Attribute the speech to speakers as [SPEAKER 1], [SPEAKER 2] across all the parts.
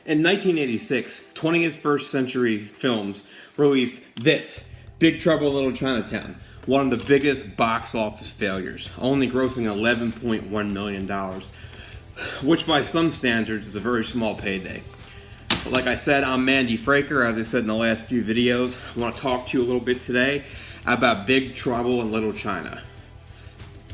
[SPEAKER 1] In 1986, 21st Century Films released this, Big Trouble in Little Chinatown, one of the biggest box office failures, only grossing $11.1 million, which by some standards is a very small payday. But like I said, I'm Mandy Fraker. As I said in the last few videos, I want to talk to you a little bit today about Big Trouble in Little China.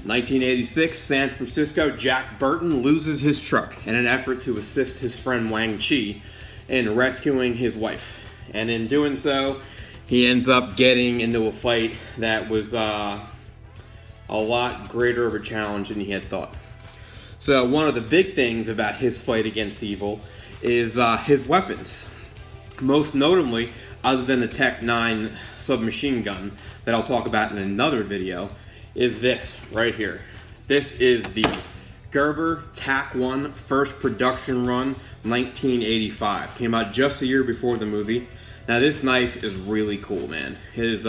[SPEAKER 1] 1986, San Francisco, Jack Burton loses his truck in an effort to assist his friend Wang Chi in rescuing his wife. And in doing so, he ends up getting into a fight that was a lot greater of a challenge than he had thought. So one of the big things about his fight against evil is his weapons. Most notably, other than the Tech 9 submachine gun that I'll talk about in another video, is this right here. This is the Gerber TAC-1 first production run, 1985. Came out just a year before the movie. Now this knife is really cool, man. It is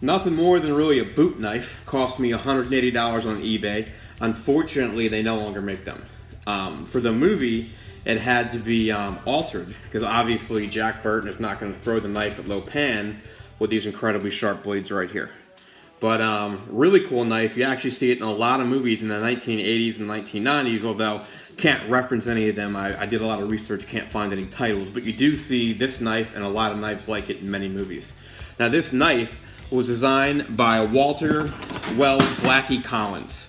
[SPEAKER 1] nothing more than really a boot knife. Cost me $180 on eBay. Unfortunately, they no longer make them. For the movie, it had to be altered, because obviously Jack Burton is not going to throw the knife at Lo Pan with these incredibly sharp blades right here. But really cool knife. You actually see it in a lot of movies in the 1980s and 1990s, although can't reference any of them. I did a lot of research, can't find any titles, but you do see this knife and a lot of knives like it in many movies. Now this knife was designed by Walter Wells Blackie Collins.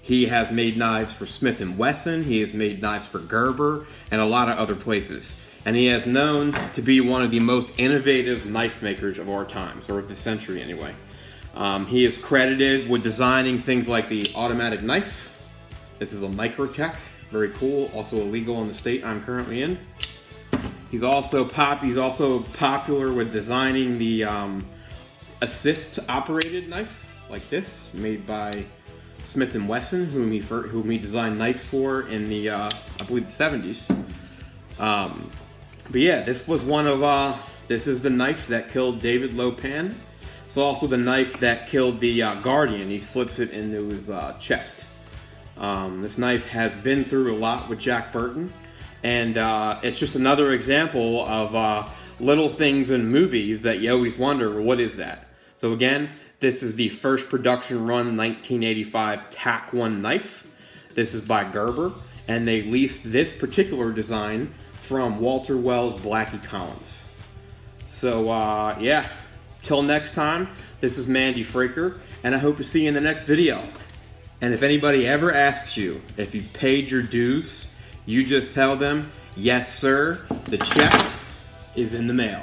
[SPEAKER 1] He has made knives for Smith & Wesson, he has made knives for Gerber, and a lot of other places. And he is known to be one of the most innovative knife makers of our times, or of the century anyway. He is credited with designing things like the automatic knife. This is a Microtech, very cool, also illegal in the state I'm currently in. He's also popular with designing the assist-operated knife, like this, made by Smith & Wesson, whom he designed knives for in the, I believe, the 70s. But yeah, this was this is the knife that killed David Lo Pan. It's also the knife that killed the Guardian. He slips it into his chest. This knife has been through a lot with Jack Burton, and it's just another example of little things in movies that you always wonder, what is that? So again, this is the first production run 1985 TAC-1 knife. This is by Gerber, and they leased this particular design from Walter Wells Blackie Collins. So yeah. Till next time, this is Mandy Fraker, and I hope to see you in the next video. And if anybody ever asks you if you've paid your dues, you just tell them, yes sir, the check is in the mail.